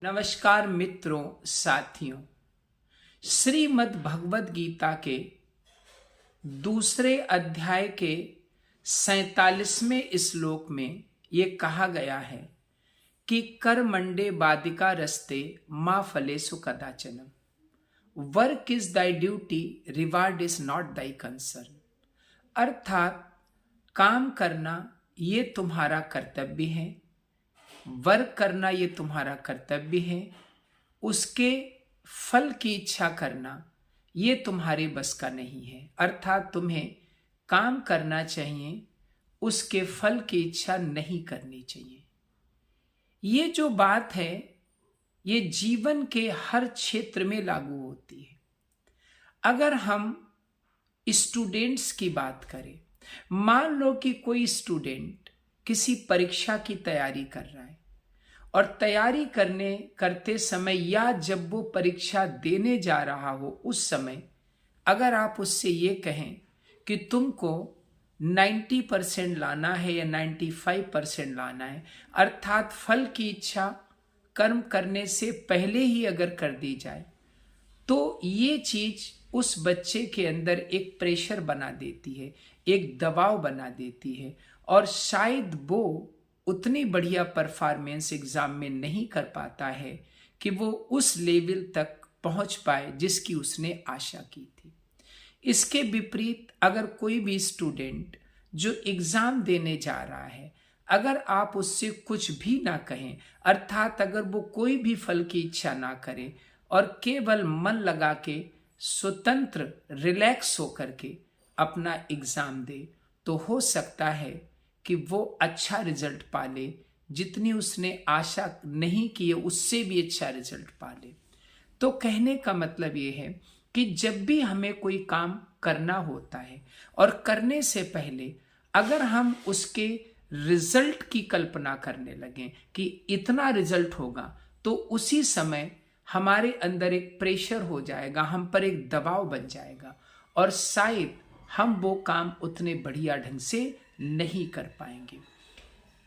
नमस्कार मित्रों, साथियों। श्रीमद् भगवद गीता के दूसरे अध्याय के 47वें श्लोक में ये कहा गया है कि कर्मण्डे बाधिका रस्ते मा फलेषु कदाचनम, work is thy duty, reward is not thy concern. अर्थात काम करना ये तुम्हारा कर्तव्य है, वर्क करना ये तुम्हारा कर्तव्य है, उसके फल की इच्छा करना ये तुम्हारे बस का नहीं है। अर्थात तुम्हें काम करना चाहिए, उसके फल की इच्छा नहीं करनी चाहिए। ये जो बात है ये जीवन के हर क्षेत्र में लागू होती है। अगर हम स्टूडेंट्स की बात करें, मान लो कि कोई स्टूडेंट किसी परीक्षा की तैयारी कर रहा है और तैयारी करते समय या जब वो परीक्षा देने जा रहा हो उस समय अगर आप उससे ये कहें कि तुमको 90% लाना है या 95% लाना है, अर्थात फल की इच्छा कर्म करने से पहले ही अगर कर दी जाए, तो ये चीज उस बच्चे के अंदर एक प्रेशर बना देती है, एक दबाव बना देती है और शायद वो उतनी बढ़िया परफॉर्मेंस एग्जाम में नहीं कर पाता है कि वो उस लेवल तक पहुंच पाए जिसकी उसने आशा की थी। इसके विपरीत अगर कोई भी स्टूडेंट जो एग्जाम देने जा रहा है, अगर आप उससे कुछ भी ना कहें, अर्थात अगर वो कोई भी फल की इच्छा ना करे और केवल मन लगा के स्वतंत्र रिलैक्स होकर के अपना एग्जाम दे, तो हो सकता है कि वो अच्छा रिजल्ट पा ले, जितनी उसने आशा नहीं की है उससे भी अच्छा रिजल्ट पा ले। तो कहने का मतलब ये है कि जब भी हमें कोई काम करना होता है और करने से पहले अगर हम उसके रिजल्ट की कल्पना करने लगें कि इतना रिजल्ट होगा, तो उसी समय हमारे अंदर एक प्रेशर हो जाएगा, हम पर एक दबाव बन जाएगा और शायद हम वो काम उतने बढ़िया ढंग से नहीं कर पाएंगे।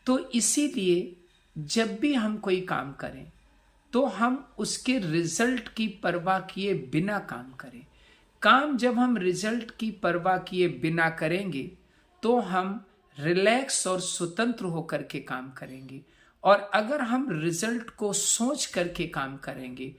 तो इसीलिए जब भी हम कोई काम करें तो हम उसके रिजल्ट की परवाह किए बिना काम करें। काम जब हम रिजल्ट की परवाह किए बिना करेंगे तो हम रिलैक्स और स्वतंत्र होकर के काम करेंगे, और अगर हम रिजल्ट को सोच करके काम करेंगे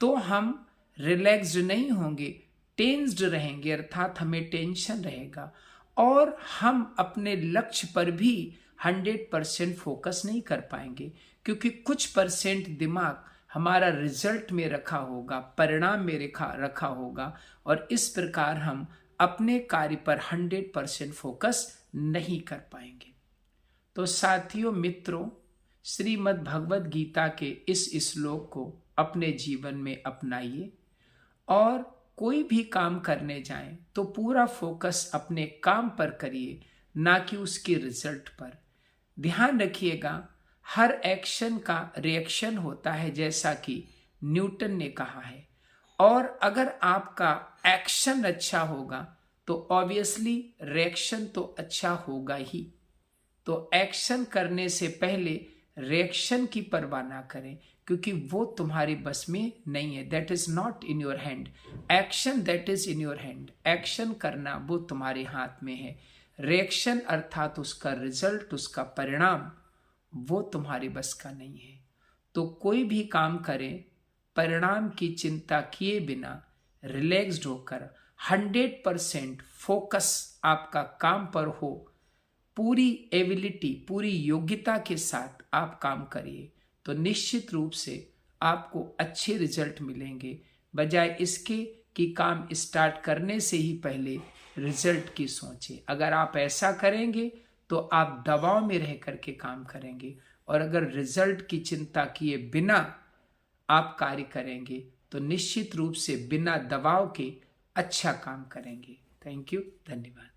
तो हम रिलैक्स्ड नहीं होंगे, टेंस्ड रहेंगे, अर्थात हमें टेंशन रहेगा और हम अपने लक्ष्य पर भी 100% फोकस नहीं कर पाएंगे, क्योंकि कुछ परसेंट दिमाग हमारा रिजल्ट में रखा होगा, परिणाम में रखा होगा, और इस प्रकार हम अपने कार्य पर 100% फोकस नहीं कर पाएंगे। तो साथियों, मित्रों, श्रीमद् भगवद गीता के इस श्लोक को अपने जीवन में अपनाइए और कोई भी काम करने जाएं तो पूरा फोकस अपने काम पर करिए, ना कि उसके रिजल्ट पर। ध्यान रखिएगा, हर एक्शन का रिएक्शन होता है, जैसा कि न्यूटन ने कहा है, और अगर आपका एक्शन अच्छा होगा तो ऑब्वियसली रिएक्शन तो अच्छा होगा ही। तो एक्शन करने से पहले रिएक्शन की परवाह ना करें, क्योंकि वो तुम्हारे बस में नहीं है। That is not in your hand. Action that is in your hand. Action करना वो तुम्हारे हाथ में है। रिएक्शन अर्थात उसका रिजल्ट, उसका परिणाम, वो तुम्हारे बस का नहीं है। तो कोई भी काम करें परिणाम की चिंता किए बिना, रिलैक्स्ड होकर 100% फोकस आपका काम पर हो, पूरी एबिलिटी, पूरी योग्यता के साथ आप काम करिए, तो निश्चित रूप से आपको अच्छे रिजल्ट मिलेंगे, बजाय इसके कि काम स्टार्ट करने से ही पहले रिजल्ट की सोचें। अगर आप ऐसा करेंगे तो आप दबाव में रह करके काम करेंगे, और अगर रिजल्ट की चिंता किए बिना आप कार्य करेंगे तो निश्चित रूप से बिना दबाव के अच्छा काम करेंगे। थैंक यू, धन्यवाद।